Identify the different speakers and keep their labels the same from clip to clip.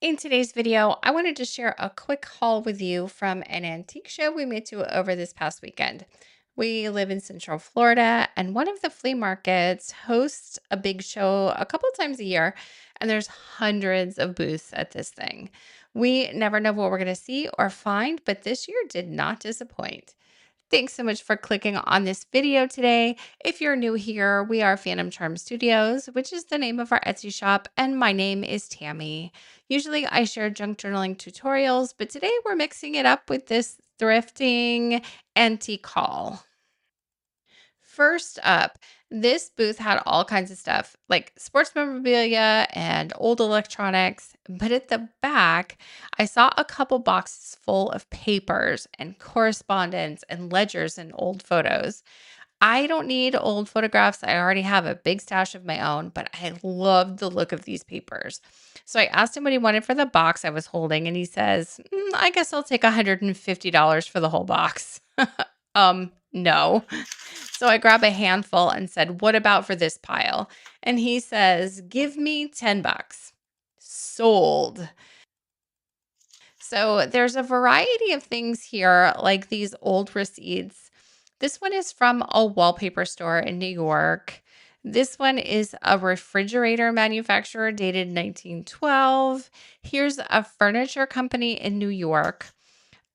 Speaker 1: In today's video, I wanted to share a quick haul with you from an antique show we made to over this past weekend. We live in Central Florida, and one of the flea markets hosts a big show a couple times a year, and there's hundreds of booths at this thing. We never know what we're going to see or find, but this year did not disappoint. Thanks so much for clicking on this video today. If you're new here, we are Phantom Charm Studios, which is the name of our Etsy shop, and my name is Tammy. Usually I share junk journaling tutorials, but today we're mixing it up with this thrifting antique haul. First up, this booth had all kinds of stuff like sports memorabilia and old electronics. But at the back, I saw a couple boxes full of papers and correspondence and ledgers and old photos. I don't need old photographs. I already have a big stash of my own, but I loved the look of these papers. So I asked him what he wanted for the box I was holding, and he says, I guess I'll take $150 for the whole box. No. So I grab a handful and said, what about for this pile? And he says, give me $10. Sold. So there's a variety of things here, like these old receipts. This one is from a wallpaper store in New York. This one is a refrigerator manufacturer dated 1912. Here's a furniture company in New York.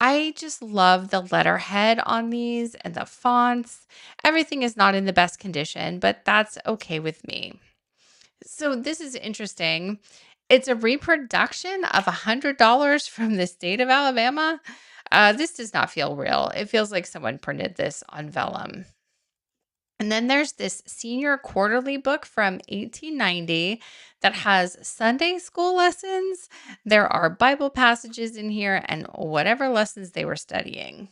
Speaker 1: I just love the letterhead on these and the fonts. Everything is not in the best condition, but that's okay with me. So this is interesting. It's a reproduction of $100 from the state of Alabama. This does not feel real. It feels like someone printed this on vellum. And then there's this senior quarterly book from 1890 that has Sunday school lessons. There are Bible passages in here and whatever lessons they were studying.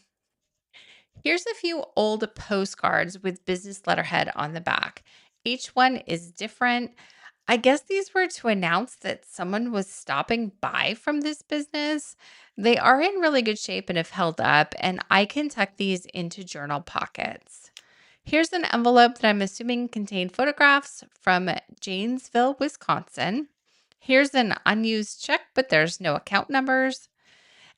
Speaker 1: Here's a few old postcards with business letterhead on the back. Each one is different. I guess these were to announce that someone was stopping by from this business. They are in really good shape and have held up, and I can tuck these into journal pockets. Here's an envelope that I'm assuming contained photographs from Janesville, Wisconsin. Here's an unused check, but there's no account numbers.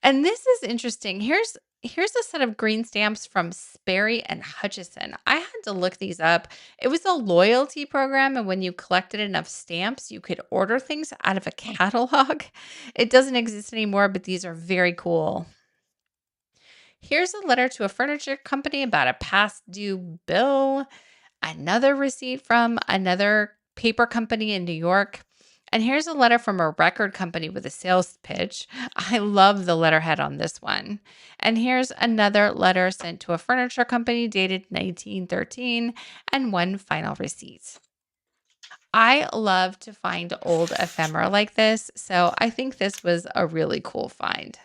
Speaker 1: And this is interesting. Here's a set of green stamps from Sperry and Hutchison. I had to look these up. It was a loyalty program, and when you collected enough stamps, you could order things out of a catalog. It doesn't exist anymore, but these are very cool. Here's a letter to a furniture company about a past due bill, another receipt from another paper company in New York. And here's a letter from a record company with a sales pitch. I love the letterhead on this one. And here's another letter sent to a furniture company dated 1913 and one final receipt. I love to find old ephemera like this, so I think this was a really cool find.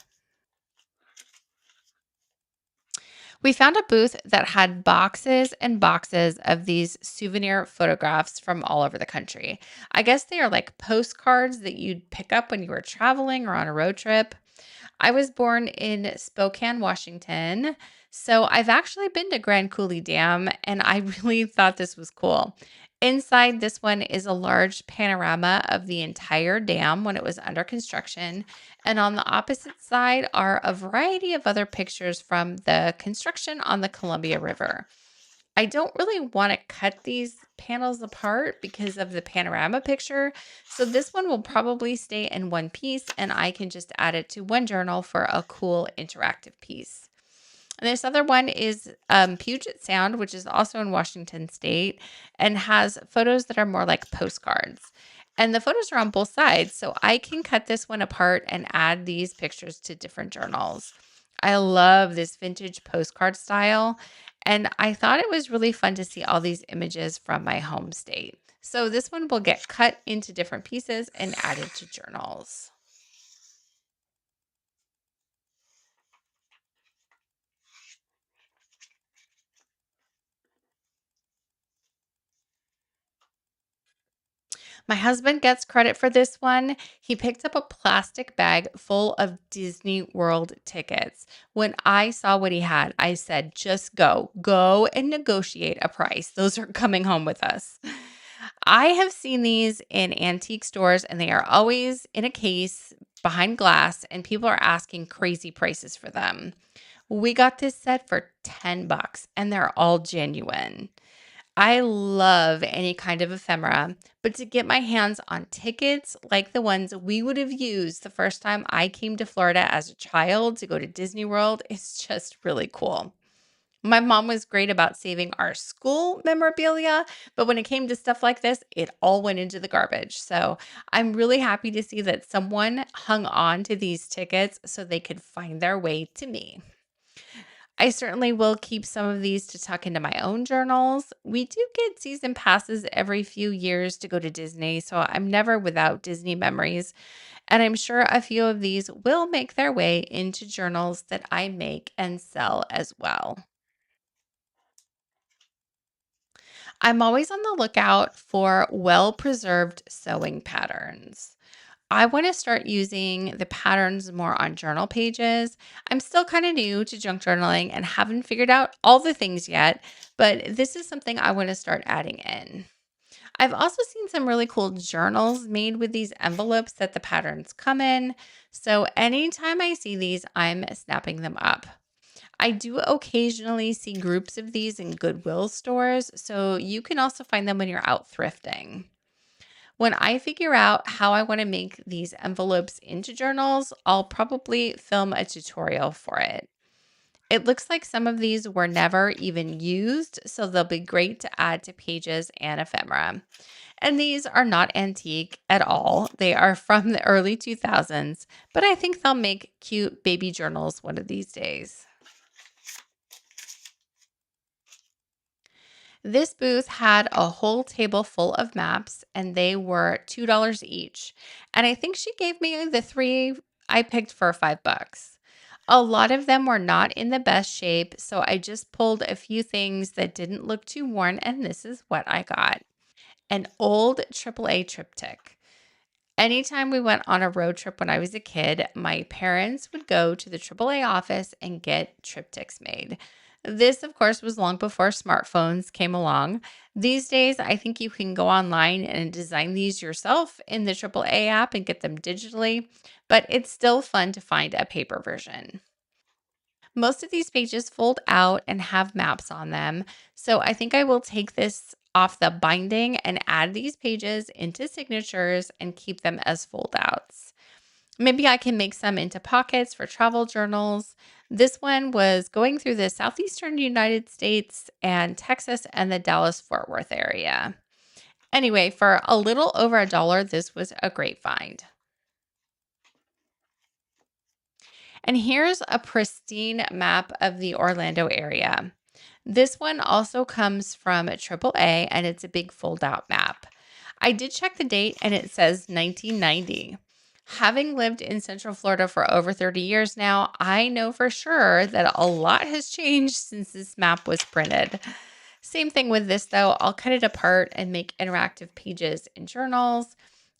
Speaker 1: We found a booth that had boxes and boxes of these souvenir photographs from all over the country. I guess they are like postcards that you'd pick up when you were traveling or on a road trip. I was born in Spokane, Washington. So I've actually been to Grand Coulee Dam, and I really thought this was cool. Inside this one is a large panorama of the entire dam when it was under construction. And on the opposite side are a variety of other pictures from the construction on the Columbia River. I don't really want to cut these panels apart because of the panorama picture. So this one will probably stay in one piece, and I can just add it to one journal for a cool interactive piece. And this other one is Puget Sound, which is also in Washington State, and has photos that are more like postcards. And the photos are on both sides, so I can cut this one apart and add these pictures to different journals. I love this vintage postcard style, and I thought it was really fun to see all these images from my home state. So this one will get cut into different pieces and added to journals. My husband gets credit for this one. He picked up a plastic bag full of Disney World tickets. When I saw what he had, I said, just go and negotiate a price. Those are coming home with us. I have seen these in antique stores, and they are always in a case behind glass, and people are asking crazy prices for them. We got this set for $10 and they're all genuine. I love any kind of ephemera, but to get my hands on tickets like the ones we would have used the first time I came to Florida as a child to go to Disney World is just really cool. My mom was great about saving our school memorabilia, but when it came to stuff like this, it all went into the garbage. So I'm really happy to see that someone hung on to these tickets so they could find their way to me. I certainly will keep some of these to tuck into my own journals. We do get season passes every few years to go to Disney, so I'm never without Disney memories. And I'm sure a few of these will make their way into journals that I make and sell as well. I'm always on the lookout for well preserved sewing patterns. I want to start using the patterns more on journal pages. I'm still kind of new to junk journaling and haven't figured out all the things yet, but this is something I want to start adding in. I've also seen some really cool journals made with these envelopes that the patterns come in. So anytime I see these, I'm snapping them up. I do occasionally see groups of these in Goodwill stores, so you can also find them when you're out thrifting. When I figure out how I want to make these envelopes into journals, I'll probably film a tutorial for it. It looks like some of these were never even used, so they'll be great to add to pages and ephemera. And these are not antique at all. They are from the early 2000s, but I think they'll make cute baby journals one of these days. This booth had a whole table full of maps and they were $2 each. And I think she gave me the three I picked for $5. A lot of them were not in the best shape, so I just pulled a few things that didn't look too worn, and this is what I got: an old AAA TripTik. Anytime we went on a road trip when I was a kid, my parents would go to the AAA office and get triptychs made. This, of course, was long before smartphones came along. These days, I think you can go online and design these yourself in the AAA app and get them digitally, but it's still fun to find a paper version. Most of these pages fold out and have maps on them. So I think I will take this off the binding and add these pages into signatures and keep them as fold outs. Maybe I can make some into pockets for travel journals. This one was going through the southeastern United States and Texas and the Dallas Fort Worth area. Anyway, for a little over $1, this was a great find. And here's a pristine map of the Orlando area. This one also comes from AAA and it's a big fold out map. I did check the date and it says 1990. Having lived in Central Florida for over 30 years now, I know for sure that a lot has changed since this map was printed. Same thing with this though. I'll cut it apart and make interactive pages in journals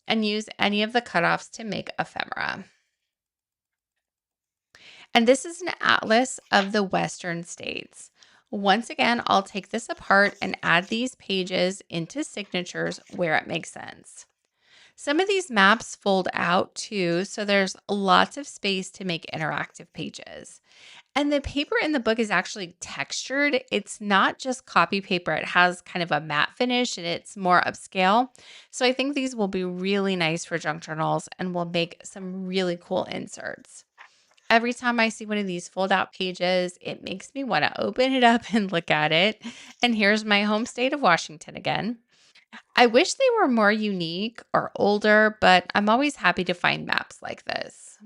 Speaker 1: and use any of the cutoffs to make ephemera. And this is an atlas of the Western states. Once again, I'll take this apart and add these pages into signatures where it makes sense. Some of these maps fold out too, so there's lots of space to make interactive pages. And the paper in the book is actually textured. It's not just copy paper. It has kind of a matte finish and it's more upscale. So I think these will be really nice for junk journals and will make some really cool inserts. Every time I see one of these fold out pages, it makes me want to open it up and look at it. And here's my home state of Washington again. I wish they were more unique or older, but I'm always happy to find maps like this.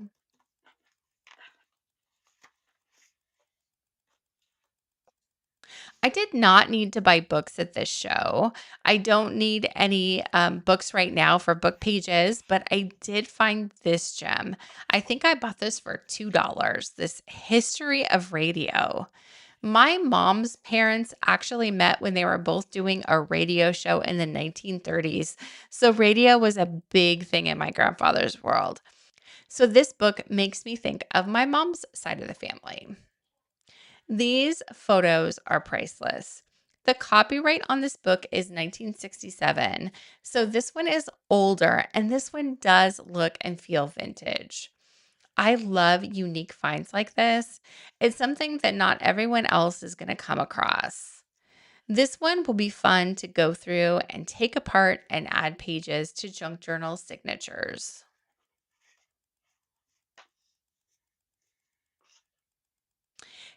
Speaker 1: I did not need to buy books at this show. I don't need any books right now for book pages, but I did find this gem. I think I bought this for $2. This History of Radio. My mom's parents actually met when they were both doing a radio show in the 1930s. So radio was a big thing in my grandfather's world. So this book makes me think of my mom's side of the family. These photos are priceless. The copyright on this book is 1967. So this one is older, and this one does look and feel vintage. I love unique finds like this. It's something that not everyone else is going to come across. This one will be fun to go through and take apart and add pages to junk journal signatures.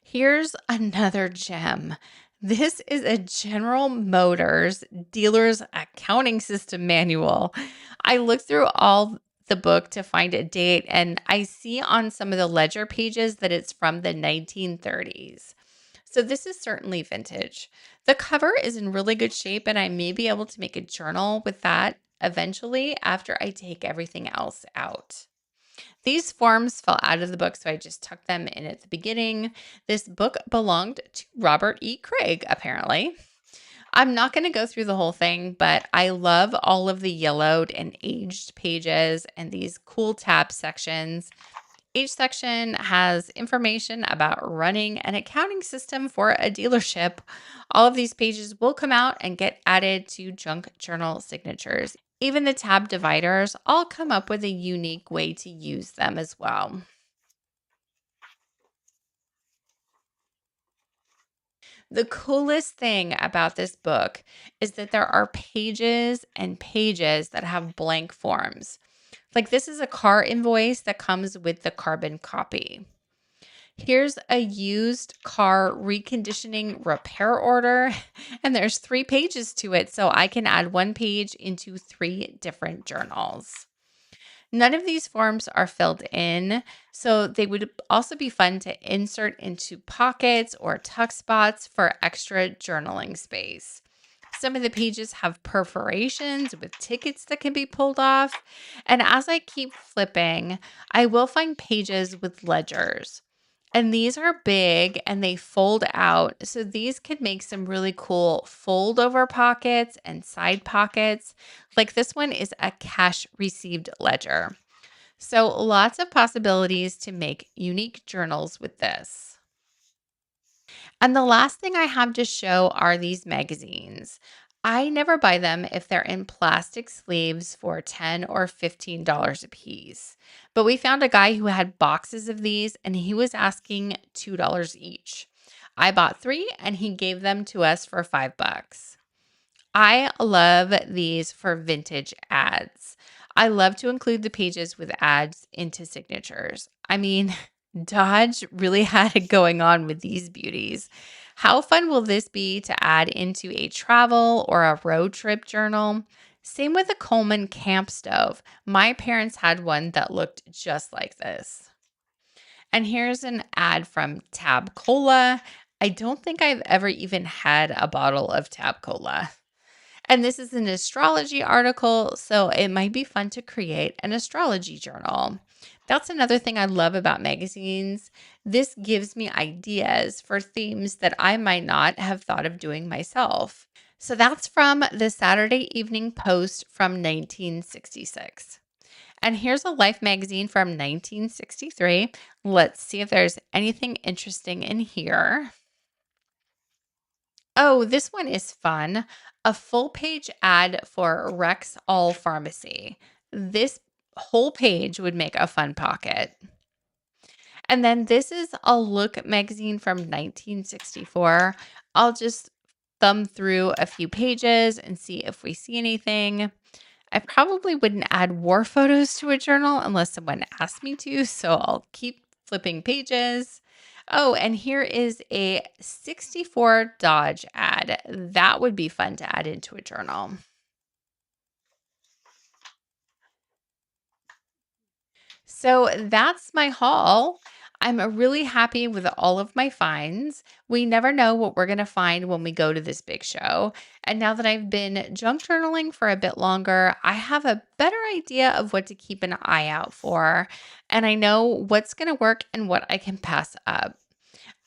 Speaker 1: Here's another gem. This is a General Motors dealer's accounting system manual. I looked through all the book to find a date, and I see on some of the ledger pages that it's from the 1930s. So this is certainly vintage. The cover is in really good shape, and I may be able to make a journal with that eventually after I take everything else out. These forms fell out of the book, so I just tucked them in at the beginning. This book belonged to Robert E. Craig, apparently. I'm not going to go through the whole thing, but I love all of the yellowed and aged pages and these cool tab sections. Each section has information about running an accounting system for a dealership. All of these pages will come out and get added to junk journal signatures. Even the tab dividers all come up with a unique way to use them as well. The coolest thing about this book is that there are pages and pages that have blank forms. Like this is a car invoice that comes with the carbon copy. Here's a used car reconditioning repair order, and there's 3 pages to it, so I can add 1 page into 3 different journals. None of these forms are filled in, so they would also be fun to insert into pockets or tuck spots for extra journaling space. Some of the pages have perforations with tickets that can be pulled off. And as I keep flipping, I will find pages with ledgers. And these are big and they fold out. So these could make some really cool fold over pockets and side pockets. Like this one is a cash received ledger. So lots of possibilities to make unique journals with this. And the last thing I have to show are these magazines. I never buy them if they're in plastic sleeves for $10 or $15 a piece. But we found a guy who had boxes of these and he was asking $2 each. I bought 3 and he gave them to us for $5. I love these for vintage ads. I love to include the pages with ads into signatures. I mean, Dodge really had it going on with these beauties. How fun will this be to add into a travel or a road trip journal? Same with the Coleman camp stove. My parents had one that looked just like this. And here's an ad from Tab Cola. I don't think I've ever even had a bottle of Tab Cola. And this is an astrology article, so it might be fun to create an astrology journal. That's another thing I love about magazines. This gives me ideas for themes that I might not have thought of doing myself. So that's from the Saturday Evening Post from 1966. And here's a Life magazine from 1963. Let's see if there's anything interesting in here. Oh, this one is fun. A full page ad for Rex All Pharmacy. This whole page would make a fun pocket. And then this is a Look magazine from 1964. I'll just thumb through a few pages and see if we see anything. I probably wouldn't add war photos to a journal unless someone asked me to, so I'll keep flipping pages. Oh, and here is a 64 Dodge ad. That would be fun to add into a journal. So that's my haul. I'm really happy with all of my finds. We never know what we're going to find when we go to this big show. And now that I've been junk journaling for a bit longer, I have a better idea of what to keep an eye out for. And I know what's going to work and what I can pass up.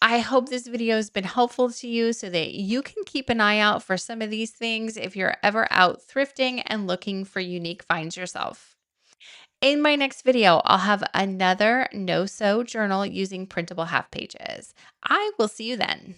Speaker 1: I hope this video has been helpful to you so that you can keep an eye out for some of these things if you're ever out thrifting and looking for unique finds yourself. In my next video, I'll have another no-sew journal using printable half pages. I will see you then.